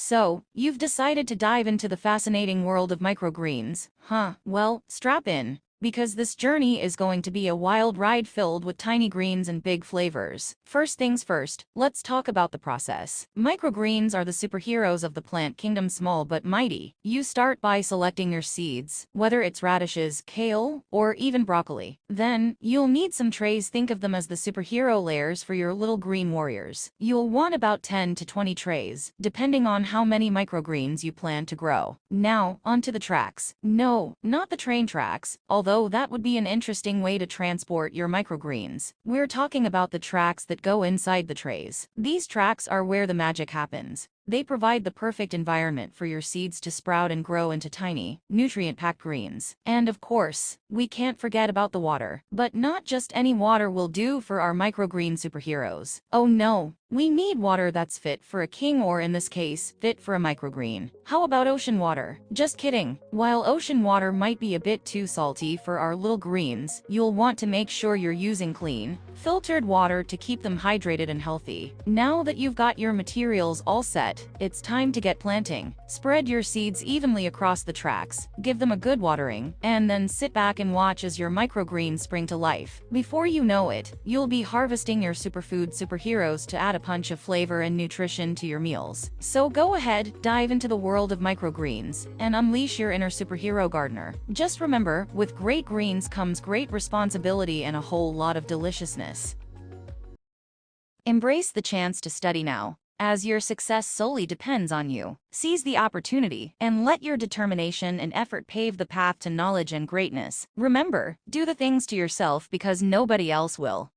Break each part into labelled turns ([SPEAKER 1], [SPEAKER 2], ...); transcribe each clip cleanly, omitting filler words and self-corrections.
[SPEAKER 1] So, you've decided to dive into the fascinating world of microgreens, huh? Well, strap in, because this journey is going to be a wild ride filled with tiny greens and big flavors. First things first, let's talk about the process. Microgreens are the superheroes of the plant kingdom, small but mighty. You start by selecting your seeds, whether it's radishes, kale, or even broccoli. Then, you'll need some trays. Think of them as the superhero layers for your little green warriors. You'll want about 10 to 20 trays, depending on how many microgreens you plan to grow. Now, onto the tracks. No, not the train tracks, although that would be an interesting way to transport your microgreens. We're talking about the tracks that go inside the trays. These tracks are where the magic happens. They provide the perfect environment for your seeds to sprout and grow into tiny, nutrient-packed greens. And of course, we can't forget about the water. But not just any water will do for our microgreen superheroes. Oh no, we need water that's fit for a king, or in this case, fit for a microgreen. How about ocean water? Just kidding. While ocean water might be a bit too salty for our little greens, you'll want to make sure you're using clean, filtered water to keep them hydrated and healthy. Now that you've got your materials all set, it's time to get planting. Spread your seeds evenly across the tracks, give them a good watering, and then sit back and watch as your microgreens spring to life. Before you know it, you'll be harvesting your superfood superheroes to add a punch of flavor and nutrition to your meals. So go ahead, dive into the world of microgreens, and unleash your inner superhero gardener. Just remember, with great greens comes great responsibility and a whole lot of deliciousness. Embrace the chance to study now, as your success solely depends on you. Seize the opportunity, and let your determination and effort pave the path to knowledge and greatness. Remember, do the things to yourself because nobody else will.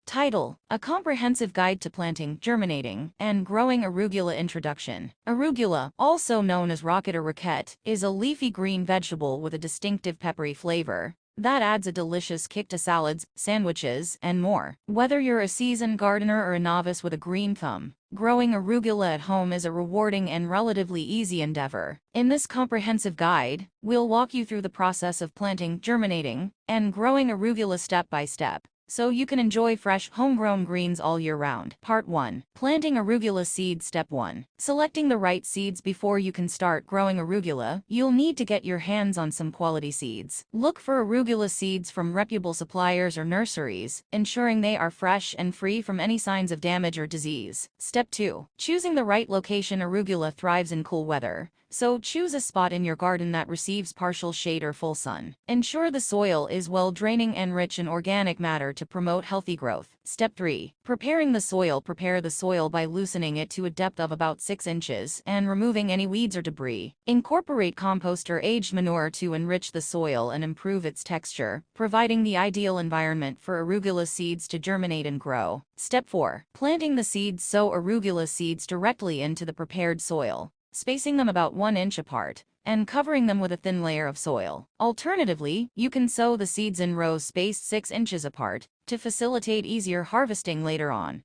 [SPEAKER 1] Title: A Comprehensive Guide to Planting, Germinating, and Growing Arugula. Introduction. Arugula, also known as rocket or roquette, is a leafy green vegetable with a distinctive peppery flavor that adds a delicious kick to salads, sandwiches, and more. Whether you're a seasoned gardener or a novice with a green thumb, growing arugula at home is a rewarding and relatively easy endeavor. In this comprehensive guide, we'll walk you through the process of planting, germinating, and growing arugula step by step, so you can enjoy fresh, homegrown greens all year round. Part 1. Planting arugula seeds. Step 1. Selecting the right seeds. Before you can start growing arugula, you'll need to get your hands on some quality seeds. Look for arugula seeds from reputable suppliers or nurseries, ensuring they are fresh and free from any signs of damage or disease. Step 2. Choosing the right location. Arugula thrives in cool weather, so choose a spot in your garden that receives partial shade or full sun. Ensure the soil is well draining and rich in organic matter to promote healthy growth. Step 3. Preparing the soil. Prepare the soil by loosening it to a depth of about 6 inches and removing any weeds or debris. Incorporate compost or aged manure to enrich the soil and improve its texture, providing the ideal environment for arugula seeds to germinate and grow. Step 4. Planting the seeds. Sow arugula seeds directly into the prepared soil, spacing them about 1 inch apart, and covering them with a thin layer of soil. Alternatively, you can sow the seeds in rows spaced 6 inches apart, to facilitate easier harvesting later on.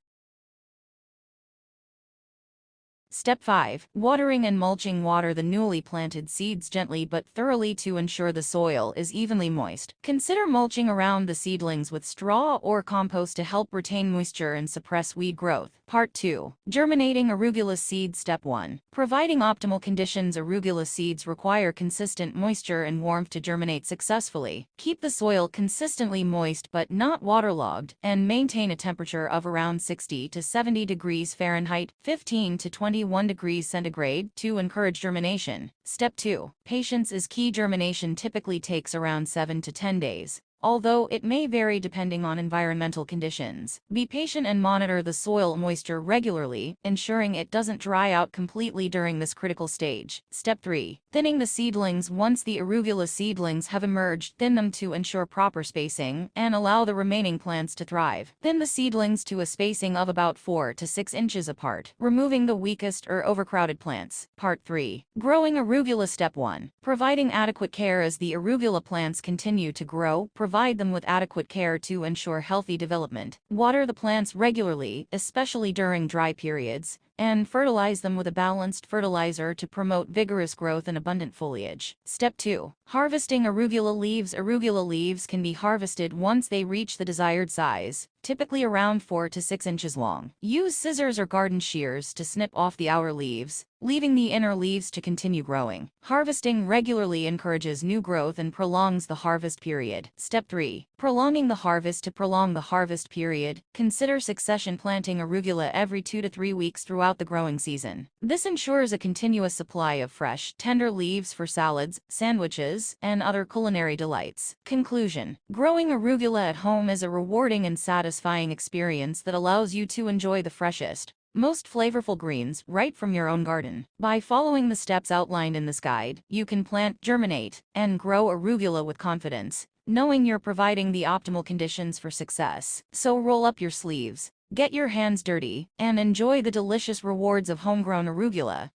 [SPEAKER 1] Step 5. Watering and mulching. Water the newly planted seeds gently but thoroughly to ensure the soil is evenly moist. Consider mulching around the seedlings with straw or compost to help retain moisture and suppress weed growth. Part 2. Germinating arugula seeds. Step 1. Providing optimal conditions. Arugula seeds require consistent moisture and warmth to germinate successfully. Keep the soil consistently moist but not waterlogged, and maintain a temperature of around 60 to 70 degrees Fahrenheit, 15 to 21 degrees centigrade, to encourage germination. Step 2. Patience is key. Germination typically takes around 7 to 10 days, although it may vary depending on environmental conditions. Be patient and monitor the soil moisture regularly, ensuring it doesn't dry out completely during this critical stage. Step 3. Thinning the seedlings. Once the arugula seedlings have emerged, thin them to ensure proper spacing and allow the remaining plants to thrive. Thin the seedlings to a spacing of about 4 to 6 inches apart, removing the weakest or overcrowded plants. Part 3. Growing arugula. Step 1. Providing adequate care. As the arugula plants continue to grow, provide them with adequate care to ensure healthy development. Water the plants regularly, especially during dry periods, and fertilize them with a balanced fertilizer to promote vigorous growth and abundant foliage. Step 2. Harvesting arugula leaves. Arugula leaves can be harvested once they reach the desired size, typically around 4 to 6 inches long. Use scissors or garden shears to snip off the outer leaves, leaving the inner leaves to continue growing. Harvesting regularly encourages new growth and prolongs the harvest period. Step 3. Prolonging the harvest. To prolong the harvest period, consider succession planting arugula every 2 to 3 weeks throughout the growing season. This ensures a continuous supply of fresh, tender leaves for salads, sandwiches, and other culinary delights. Conclusion. Growing arugula at home is a rewarding and satisfying experience that allows you to enjoy the freshest, most flavorful greens right from your own garden. By following the steps outlined in this guide, you can plant, germinate, and grow arugula with confidence, knowing you're providing the optimal conditions for success. So roll up your sleeves, get your hands dirty, and enjoy the delicious rewards of homegrown arugula.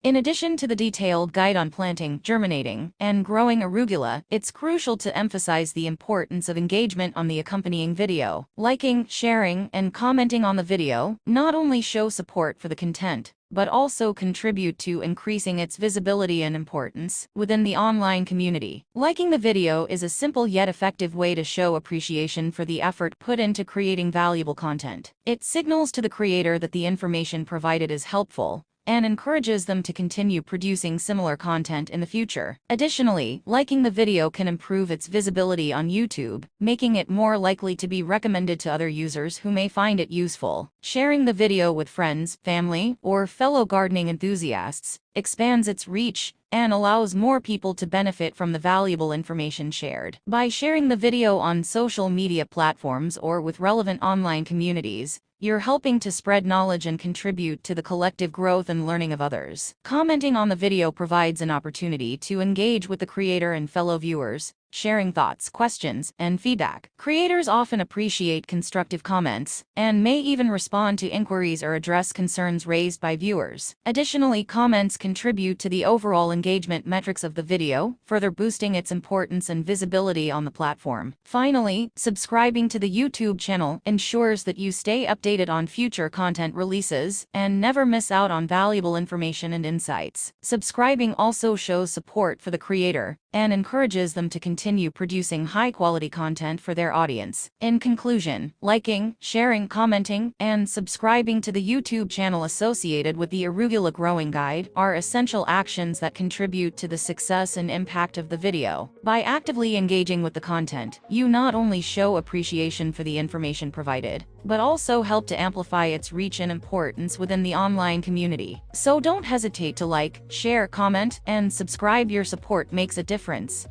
[SPEAKER 1] In addition to the detailed guide on planting, germinating, and growing arugula, it's crucial to emphasize the importance of engagement on the accompanying video. Liking, sharing, and commenting on the video not only show support for the content, but also contribute to increasing its visibility and importance within the online community. Liking the video is a simple yet effective way to show appreciation for the effort put into creating valuable content. It signals to the creator that the information provided is helpful, and encourages them to continue producing similar content in the future. Additionally, liking the video can improve its visibility on YouTube, making it more likely to be recommended to other users who may find it useful. Sharing the video with friends, family, or fellow gardening enthusiasts expands its reach and allows more people to benefit from the valuable information shared. By sharing the video on social media platforms or with relevant online communities, you're helping to spread knowledge and contribute to the collective growth and learning of others. Commenting on the video provides an opportunity to engage with the creator and fellow viewers, sharing thoughts, questions, and feedback. Creators often appreciate constructive comments and may even respond to inquiries or address concerns raised by viewers. Additionally, comments contribute to the overall engagement metrics of the video, further boosting its importance and visibility on the platform. Finally, subscribing to the YouTube channel ensures that you stay updated on future content releases and never miss out on valuable information and insights. Subscribing also shows support for the creator and encourages them to continue producing high-quality content for their audience. In conclusion, liking, sharing, commenting, and subscribing to the YouTube channel associated with the Arugula Growing Guide are essential actions that contribute to the success and impact of the video. By actively engaging with the content, you not only show appreciation for the information provided, but also help to amplify its reach and importance within the online community. So don't hesitate to like, share, comment, and subscribe. Your support makes a difference.